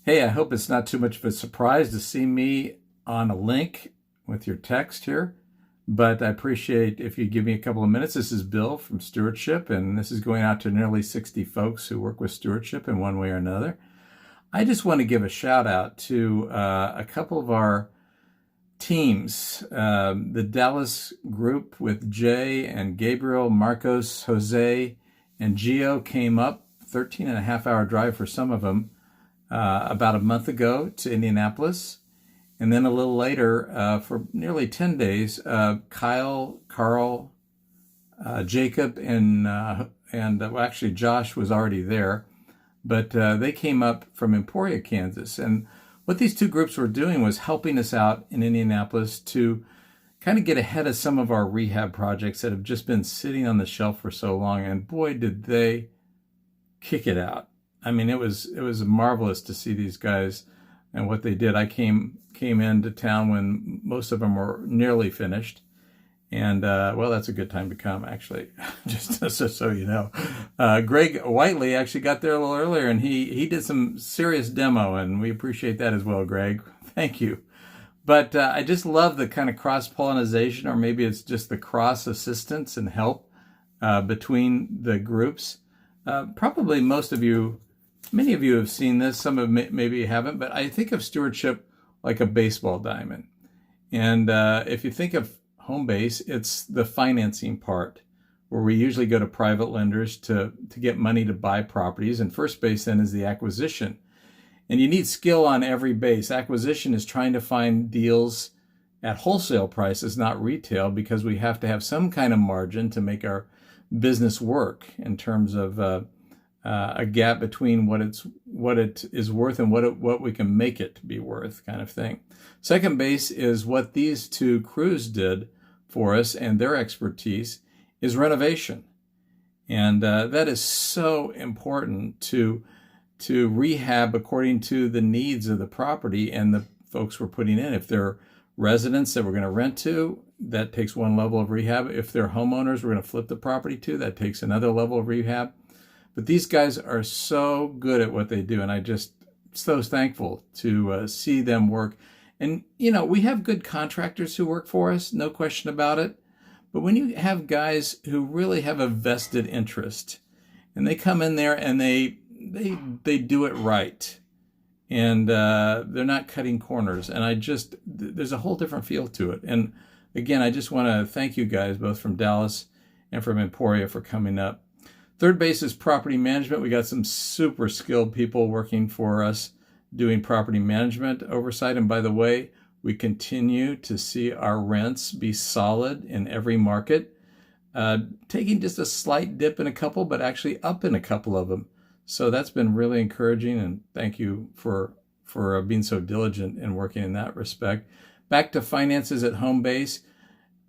Hey, I hope it's not too much of a surprise to see me on a link with your text here, but I appreciate if you give me a couple of minutes. This is Bill from Stewardship, and this is going out to nearly 60 folks who work with stewardship in one way or another. I just want to give a shout out to a couple of our teams. The Dallas group with Jay and Gabriel, Marcos, Jose, and Gio came up, 13 and a half hour drive for some of them, about a month ago to Indianapolis. And then a little later, for nearly 10 days, Kyle, Carl, Jacob, and well, actually Josh was already there, but they came up from Emporia, Kansas. And what these two groups were doing was helping us out in Indianapolis to kind of get ahead of some of our rehab projects that have just been sitting on the shelf for so long. And boy, did they kick it out. I mean, it was marvelous to see these guys and what they did. I came into town when most of them were nearly finished, and well, that's a good time to come, actually. just so you know, Greg Whiteley actually got there a little earlier, and he did some serious demo, and we appreciate that as well, Greg. Thank you. But I just love the kind of cross-pollination, or maybe it's just the cross-assistance and help between the groups. Probably many of you have seen this, some of maybe you haven't, but I think of stewardship like a baseball diamond. And if you think of home base, it's the financing part, where we usually go to private lenders to get money to buy properties. And first base then is the acquisition. And you need skill on every base. Acquisition is trying to find deals at wholesale prices, not retail, because we have to have some kind of margin to make our business work in terms of a gap between what it is worth and what we can make it be worth, kind of thing. Second base is what these two crews did for us, and their expertise is renovation, and that is so important to rehab according to the needs of the property and the folks we're putting in. If they're residents that we're going to rent to, that takes one level of rehab. If they're homeowners we're going to flip the property to, that takes another level of rehab. But these guys are so good at what they do, and I just so thankful to see them work. And, you know, we have good contractors who work for us, no question about it. But when you have guys who really have a vested interest, and they come in there and they do it right, and they're not cutting corners, and there's a whole different feel to it. And again, I just want to thank you guys, both from Dallas and from Emporia, for coming up. Third base is property management. We got some super skilled people working for us doing property management oversight. And by the way, we continue to see our rents be solid in every market, taking just a slight dip in a couple, but actually up in a couple of them. So that's been really encouraging, and thank you for being so diligent in working in that respect. Back to finances at home base.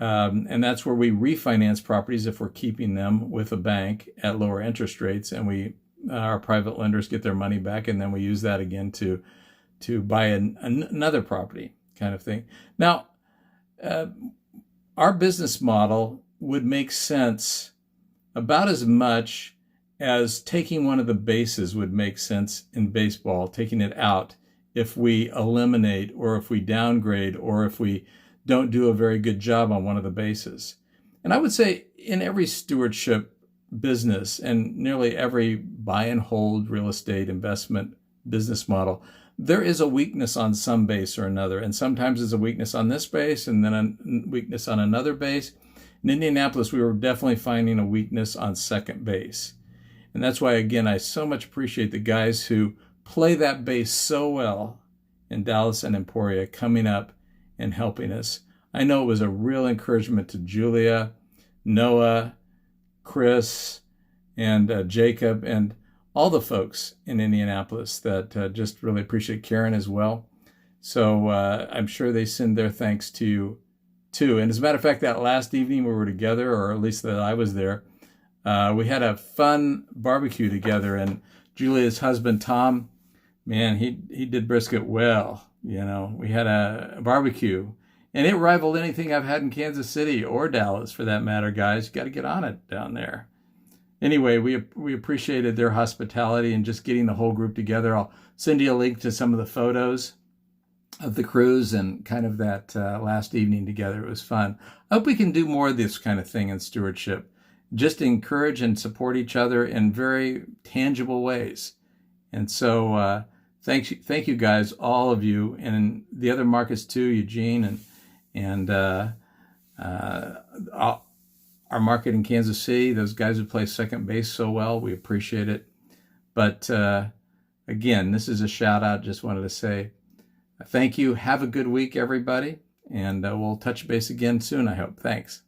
And that's where we refinance properties if we're keeping them with a bank at lower interest rates, and our private lenders get their money back, and then we use that again to buy another property, kind of thing. Now, our business model would make sense about as much as taking one of the bases would make sense in baseball, taking it out if we eliminate or if we downgrade or if we don't do a very good job on one of the bases. And I would say in every stewardship business and nearly every buy and hold real estate investment business model, there is a weakness on some base or another. And sometimes there's a weakness on this base and then a weakness on another base. In Indianapolis, we were definitely finding a weakness on second base. And that's why, again, I so much appreciate the guys who play that base so well in Dallas and Emporia coming up and helping us. I know it was a real encouragement to Julia, Noah, Chris, and Jacob, and all the folks in Indianapolis that just really appreciate Karen as well. So I'm sure they send their thanks to you too. And as a matter of fact, that last evening we were together, or at least that I was there, we had a fun barbecue together, and Julia's husband, Tom, man, he did brisket well. You know, we had a barbecue, and it rivaled anything I've had in Kansas City or Dallas, for that matter, guys. You got to get on it down there. Anyway, we appreciated their hospitality and just getting the whole group together. I'll send you a link to some of the photos of the cruise and kind of that last evening together. It was fun. I hope we can do more of this kind of thing in stewardship. Just encourage and support each other in very tangible ways. And so thank you guys, all of you, and the other Marcus too, Eugene, and our market in Kansas City. Those guys who play second base so well, we appreciate it. But again, this is a shout out. Just wanted to say thank you. Have a good week, everybody. And we'll touch base again soon, I hope. Thanks.